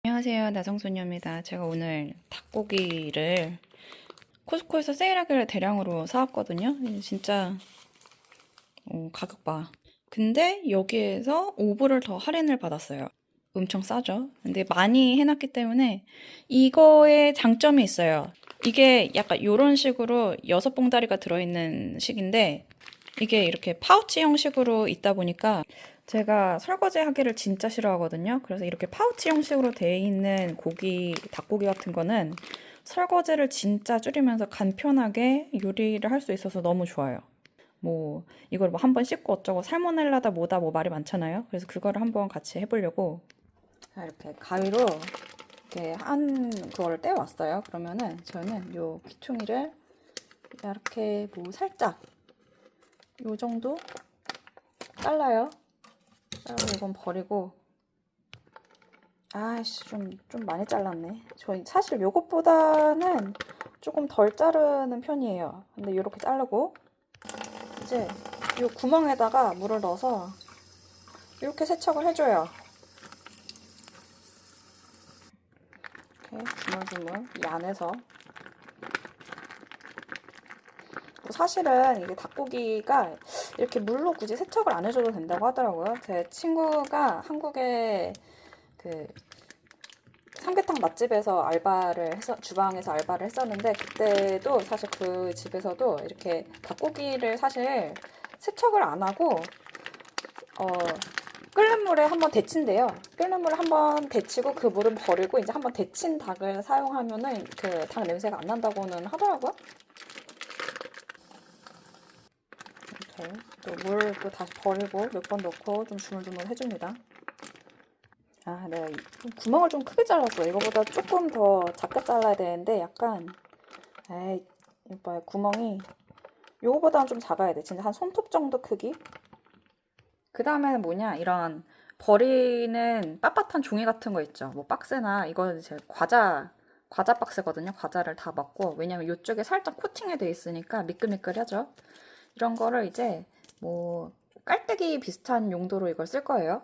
안녕하세요, 나성소녀입니다. 제가 오늘 닭고기를 코스코에서 세일하길래 대량으로 사왔거든요. 진짜 가격 봐. 근데 여기에서 5불을 더 할인을 받았어요. 엄청 싸죠? 근데 많이 해놨기 때문에 이거에 장점이 있어요. 이게 약간 이런 식으로 6봉다리가 들어있는 식인데 이게 이렇게 파우치 형식으로 있다 보니까 제가 설거지 하기를 진짜 싫어하거든요. 그래서 이렇게 파우치 형식으로 돼 있는 고기, 닭고기 같은 거는 설거지를 진짜 줄이면서 간편하게 요리를 할 수 있어서 너무 좋아요. 뭐 이걸 뭐 한번 씻고 어쩌고 살모넬라다 뭐다 뭐 말이 많잖아요. 그래서 그거를 한번 같이 해보려고 이렇게 가위로 이렇게 한 그거를 떼왔어요. 그러면은 저는 요 귀퉁이를 이렇게 뭐 살짝 요 정도 잘라요. 잘라서 이건 버리고. 아이씨, 좀 많이 잘랐네. 저 사실 요것보다는 조금 덜 자르는 편이에요. 근데 이렇게 자르고 이제 요 구멍에다가 물을 넣어서 이렇게 세척을 해줘요. 이렇게 주물주물 이 안에서. 사실은 이게 닭고기가 이렇게 물로 굳이 세척을 안 해줘도 된다고 하더라고요. 제 친구가 한국에 그 삼계탕 맛집에서 알바를 해서 주방에서 알바를 했었는데 그때도 사실 그 집에서도 이렇게 닭고기를 사실 세척을 안 하고 끓는 물에 한번 데친대요. 끓는 물에 한번 데치고 그 물은 버리고 이제 한번 데친 닭을 사용하면은 그 닭 냄새가 안 난다고는 하더라고요. 이렇게 또 물 또 다시 버리고 몇 번 넣고 좀 주물주물 해줍니다. 아, 내가 구멍을 좀 크게 잘랐어. 이거보다 조금 더 작게 잘라야 되는데 약간 에이, 이봐요. 구멍이 요거보다는 좀 작아야 돼. 진짜 한 손톱 정도 크기? 그 다음에는 뭐냐, 이런 버리는 빳빳한 종이 같은 거 있죠. 뭐 박스나 이거는 제 과자 박스거든요. 과자를 다 먹고. 왜냐면 이쪽에 살짝 코팅이 돼 있으니까 미끌미끌하죠. 이런 거를 이제 뭐 깔때기 비슷한 용도로 이걸 쓸 거예요.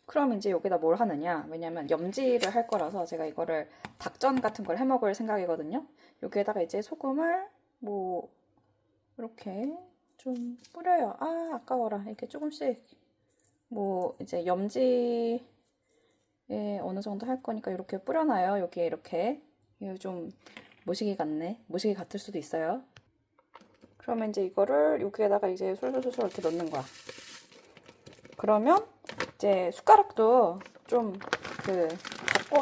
그럼 이제 여기다 뭘 하느냐? 왜냐면 염지를 할 거라서 제가 이거를 닭전 같은 걸 해 먹을 생각이거든요. 여기에다가 이제 소금을 뭐 이렇게 좀 뿌려요. 아, 아까워라. 이렇게 조금씩 뭐 이제 염지에 어느 정도 할 거니까 이렇게 뿌려놔요. 여기에 이렇게. 이거 좀 모시기 같네. 모시기 같을 수도 있어요. 그러면 이제 이거를 여기에다가 이제 솔솔솔솔 이렇게 넣는 거야. 그러면 이제 숟가락도 좀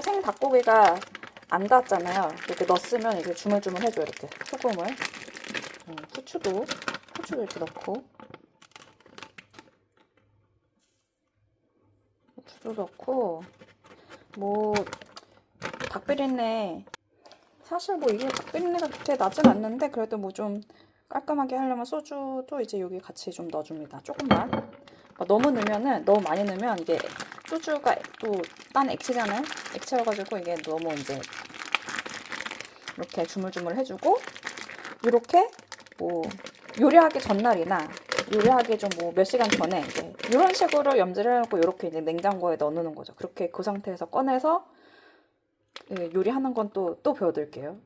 생 닭고기가 안 닿았잖아요. 이렇게 넣었으면 이제 주물주물 해줘요. 이렇게 소금을. 후추도 이렇게 넣고. 후추도 넣고. 뭐, 닭비린내. 사실 뭐 이게 닭비린내가 그렇게 나진 않는데, 그래도 뭐 좀 깔끔하게 하려면 소주도 이제 여기 같이 좀 넣어줍니다. 조금만. 너무 넣으면은, 너무 많이 넣으면 이게 소주가 또 딴 액체잖아요? 액체여가지고 이게 너무 이제 이렇게 주물주물 해주고, 이렇게 뭐 요리하기 전날이나 요리하기 좀 뭐 몇 시간 전에 이제 이런 식으로 염지를 해놓고 이렇게 이제 냉장고에 넣어놓는 거죠. 그렇게 그 상태에서 꺼내서 요리하는 건 또 보여드릴게요.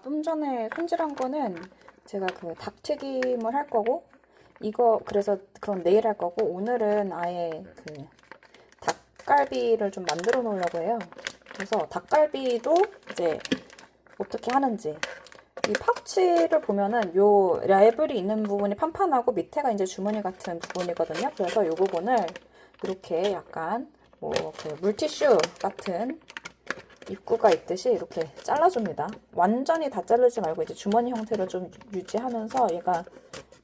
좀 전에 손질한 거는 제가 그 닭튀김을 할 거고, 이거 그래서 그건 내일 할 거고, 오늘은 아예 그 닭갈비를 좀 만들어 놓으려고 해요. 그래서 닭갈비도 이제 어떻게 하는지, 이 파우치를 보면은 요 라벨이 있는 부분이 판판하고 밑에가 이제 주머니 같은 부분이거든요. 그래서 요 부분을 이렇게 약간 뭐 그 물티슈 같은 입구가 있듯이 이렇게 잘라줍니다. 완전히 다 자르지 말고 이제 주머니 형태로 좀 유지하면서 얘가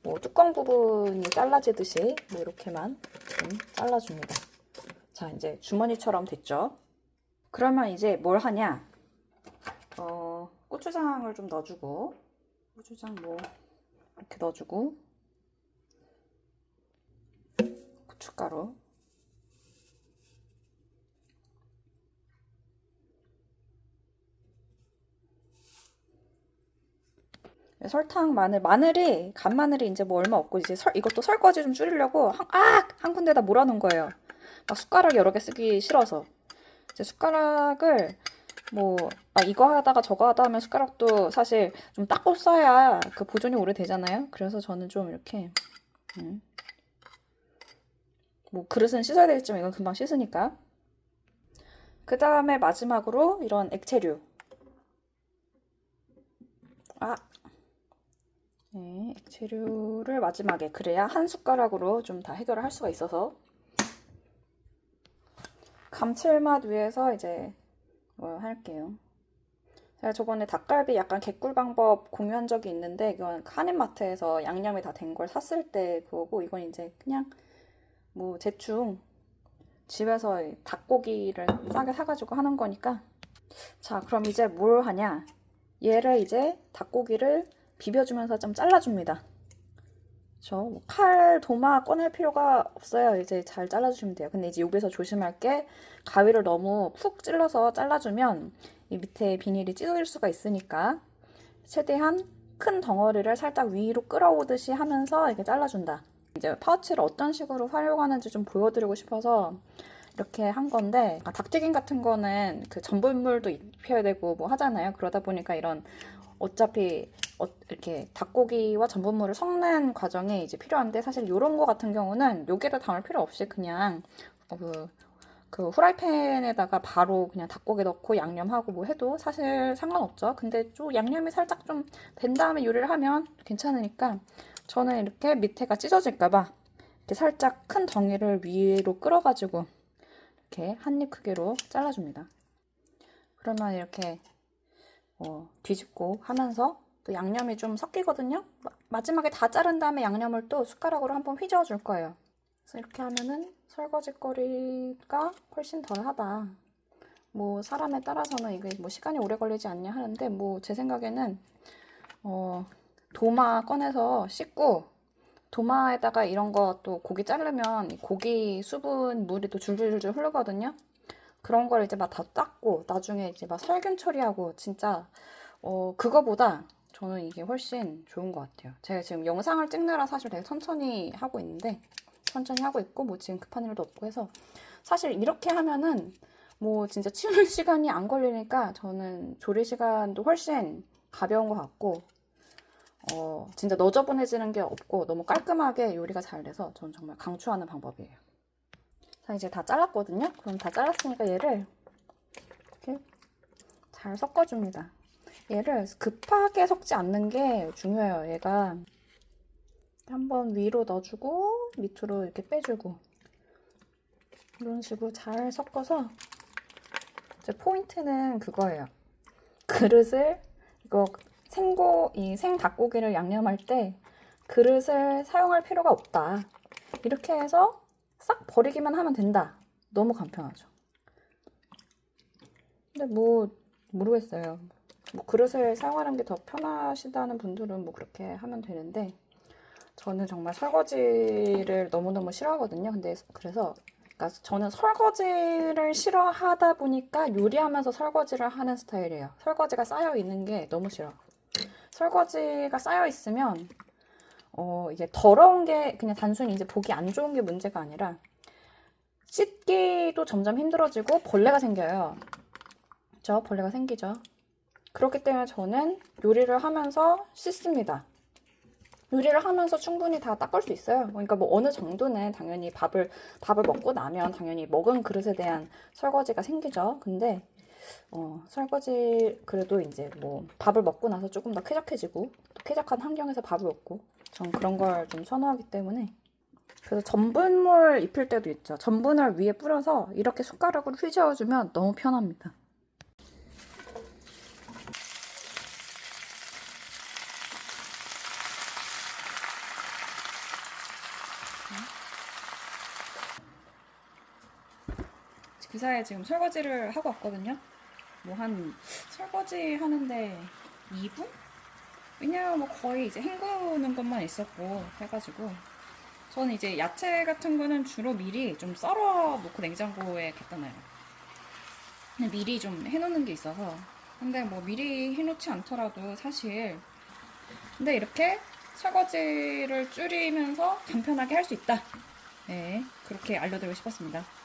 뭐 뚜껑 부분이 잘라지듯이 뭐 이렇게만 좀 잘라줍니다. 자, 이제 주머니처럼 됐죠? 그러면 이제 뭘 하냐? 고추장을 좀 넣어주고, 고추장 뭐 이렇게 넣어주고, 고춧가루, 설탕, 마늘이 간마늘이 이제 뭐 얼마 없고 이제 이것도 설거지 좀 줄이려고 한 군데다 몰아놓은 거예요. 막 숟가락 여러 개 쓰기 싫어서. 이제 숟가락을 뭐 이거 하다가 저거 하다 하면 숟가락도 사실 좀 닦고 써야 그 보존이 오래 되잖아요. 그래서 저는 좀 이렇게 뭐 그릇은 씻어야 되겠지만 이건 금방 씻으니까. 그 다음에 마지막으로 이런 액체류. 네, 액체류를 마지막에, 그래야 한 숟가락으로 좀 다 해결을 할 수가 있어서. 감칠맛 위해서 이제 할게요. 제가 저번에 닭갈비 약간 개꿀 방법 공유한 적이 있는데, 이건 한인마트에서 양념이 다 된 걸 샀을 때 그거고, 이건 이제 그냥 뭐 대충 집에서 닭고기를 싸게 사가지고 하는 거니까. 자, 그럼 이제 뭘 하냐? 얘를 이제 닭고기를 비벼주면서 좀 잘라줍니다. 칼, 도마 꺼낼 필요가 없어요. 이제 잘 잘라주시면 돼요. 근데 이제 여기서 조심할 게, 가위를 너무 푹 찔러서 잘라주면 이 밑에 비닐이 찢어질 수가 있으니까 최대한 큰 덩어리를 살짝 위로 끌어오듯이 하면서 이렇게 잘라준다. 이제 파우치를 어떤 식으로 활용하는지 좀 보여드리고 싶어서 이렇게 한 건데, 닭튀김 같은 거는 그 전분물도 입혀야 되고 뭐 하잖아요. 그러다 보니까 이런 어차피 이렇게 닭고기와 전분물을 섞는 과정이 이제 필요한데, 사실 이런 거 같은 경우는 여기에다 담을 필요 없이 그냥 그 후라이팬에다가 바로 그냥 닭고기 넣고 양념하고 뭐 해도 사실 상관없죠. 근데 좀 양념이 살짝 좀 된 다음에 요리를 하면 괜찮으니까, 저는 이렇게 밑에가 찢어질까봐 이렇게 살짝 큰 덩이를 위로 끌어가지고 이렇게 한 입 크기로 잘라줍니다. 그러면 이렇게 뒤집고 하면서 또 양념이 좀 섞이거든요. 마지막에 다 자른 다음에 양념을 또 숟가락으로 한번 휘저어 줄 거예요. 그래서 이렇게 하면은 설거지 거리가 훨씬 덜하다. 뭐 사람에 따라서는 이게 뭐 시간이 오래 걸리지 않냐 하는데, 뭐 제 생각에는 도마 꺼내서 씻고, 도마에다가 이런 거 또 고기 자르면 고기 수분 물이 또 줄줄줄 흐르거든요. 그런 걸 이제 막 다 닦고 나중에 이제 막 살균 처리하고, 진짜 그거보다 저는 이게 훨씬 좋은 것 같아요. 제가 지금 영상을 찍느라 사실 되게 천천히 하고 있고 뭐 지금 급한 일도 없고 해서, 사실 이렇게 하면은 뭐 진짜 치우는 시간이 안 걸리니까 저는 조리 시간도 훨씬 가벼운 것 같고, 진짜 너저분해지는 게 없고 너무 깔끔하게 요리가 잘 돼서 저는 정말 강추하는 방법이에요. 자, 이제 다 잘랐거든요. 그럼 다 잘랐으니까 얘를 이렇게 잘 섞어줍니다. 얘를 급하게 섞지 않는 게 중요해요. 얘가 한번 위로 넣어주고 밑으로 이렇게 빼주고, 이런 식으로 잘 섞어서, 이제 포인트는 그거예요. 그릇을, 이거 이 생닭고기를 양념할 때 그릇을 사용할 필요가 없다. 이렇게 해서 싹 버리기만 하면 된다. 너무 간편하죠. 근데 뭐 모르겠어요. 뭐 그릇을 사용하는 게 더 편하시다는 분들은 뭐 그렇게 하면 되는데, 저는 정말 설거지를 너무너무 싫어하거든요. 근데 그래서 그러니까 저는 설거지를 싫어하다 보니까 요리하면서 설거지를 하는 스타일이에요. 설거지가 쌓여 있는 게 너무 싫어. 설거지가 쌓여 있으면 이게 더러운 게 그냥 단순히 이제 보기 안 좋은 게 문제가 아니라, 씻기도 점점 힘들어지고 벌레가 생겨요. 그렇죠? 벌레가 생기죠. 그렇기 때문에 저는 요리를 하면서 씻습니다. 요리를 하면서 충분히 다 닦을 수 있어요. 그러니까 뭐 어느 정도는 당연히 밥을 먹고 나면 당연히 먹은 그릇에 대한 설거지가 생기죠. 근데 설거지 그래도 이제 뭐 밥을 먹고 나서 조금 더 쾌적해지고, 또 쾌적한 환경에서 밥을 먹고, 전 그런 걸 좀 선호하기 때문에. 그래서 전분물 입힐 때도 있죠. 전분을 위에 뿌려서 이렇게 숟가락으로 휘저어주면 너무 편합니다. 그 사이에 지금 설거지를 하고 왔거든요. 뭐 설거지 하는데 2분? 왜냐면 뭐 거의 이제 헹구는 것만 있었고 해가지고, 저는 이제 야채 같은 거는 주로 미리 좀 썰어 놓고 냉장고에 갖다 놔요. 미리 좀 해놓는 게 있어서. 근데 뭐 미리 해놓지 않더라도 사실, 근데 이렇게 설거지를 줄이면서 간편하게 할 수 있다. 네, 그렇게 알려드리고 싶었습니다.